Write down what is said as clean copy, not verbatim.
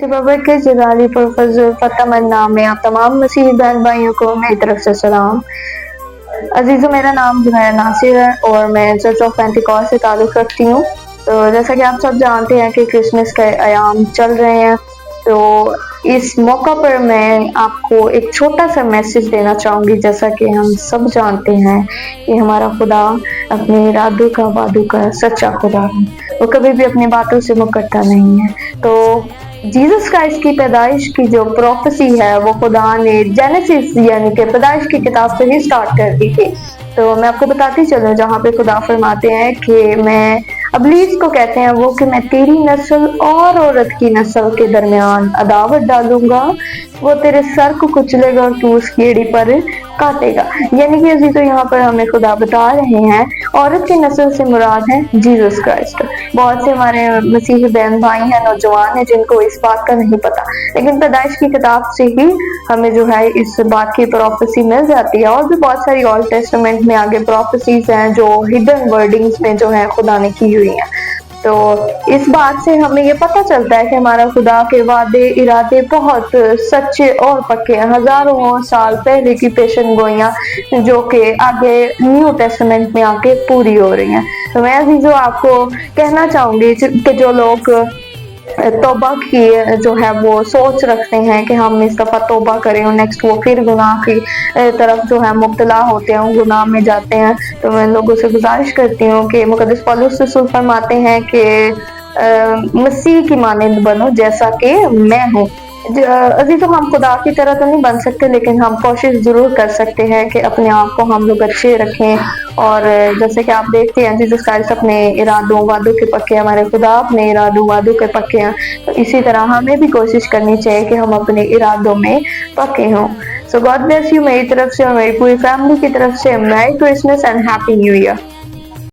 Republic के जलाली professor फतह नाम में आप तमाम मसीही बहन भाइयों को मेरी तरफ से सलाम। अजीज़ों, मेरा नाम जुनैर नासिर है और मैं चर्च ऑफ पेंटिकॉस्ट से ताल्लुक़ रखती हूँ। तो जैसा कि आप सब जानते हैं कि क्रिसमस के अयाम चल रहे हैं, तो इस मौका पर मैं आपको एक छोटा सा मैसेज देना चाहूँगी। जैसा कि हम सब जानते हैं कि हमारा खुदा अपने इरादों का वादों का सच्चा खुदा है, वो कभी भी अपनी बातों से मुकरता नहीं है। तो जीसस क्राइस्ट की पैदाइश की जो प्रोफेसी है वो खुदा ने जेनेसिस यानी कि पैदाइश की किताब से ही स्टार्ट कर दी थी। तो मैं आपको बताती चलूं, जहाँ पे खुदा फरमाते हैं कि मैं अबलीस को कहते हैं वो कि मैं तेरी नस्ल और औरत की नस्ल के दरमियान अदावत डालूंगा, वो तेरे सर को कुचलेगा और तू उसकी एड़ी पर काटेगा। यानी कि अजी तो यहाँ पर हमें खुदा बता रहे हैं औरत की नस्ल से मुराद है जीसस क्राइस्ट। बहुत से हमारे मसीही बहन भाई हैं, नौजवान हैं जिनको इस बात का नहीं पता, लेकिन पैदाइश की किताब से ही हमें जो है इस बात की प्रोफेसी मिल जाती है। और भी बहुत सारी ओल्ड टेस्टामेंट में आगे प्रोफेसीज हैं जो हिडन वर्डिंग्स में जो है खुदा ने की हुई हैं। तो इस बात से हमें ये पता चलता है कि हमारा खुदा के वादे इरादे बहुत सच्चे और पक्के हैं। हजारों साल पहले की पेशन गोइयां जो कि आगे न्यू टेस्टामेंट में आके पूरी हो रही हैं। तो मैं अजीजों आपको कहना चाहूंगी कि जो लोग तौबा की जो है वो सोच रखते हैं कि हम इस दफ़ा तौबा करें और नेक्स्ट वो फिर गुनाह की तरफ जो है मुब्तला होते हैं, गुनाह में जाते हैं, तो मैं लोगों से गुजारिश करती हूँ कि मुक़द्दस पौलुस रसूल फरमाते हैं कि मसीह की मानंद बनो जैसा कि मैं हूँ। अजी तो हम खुदा की तरह तो नहीं बन सकते, लेकिन हम कोशिश जरूर कर सकते हैं कि अपने आप को हम लोग अच्छे रखें। और जैसे कि आप देखते हैं जीसस क्राइस्ट अपने इरादों वादों के पक्के, हमारे खुदा अपने इरादों वादों के पक्के हैं, तो इसी तरह हमें भी कोशिश करनी चाहिए कि हम अपने इरादों में पक्के हों। सो गॉड ब्लेस यू मेरी तरफ से और मेरी पूरी फैमिली की तरफ से। Merry Christmas and happy new year.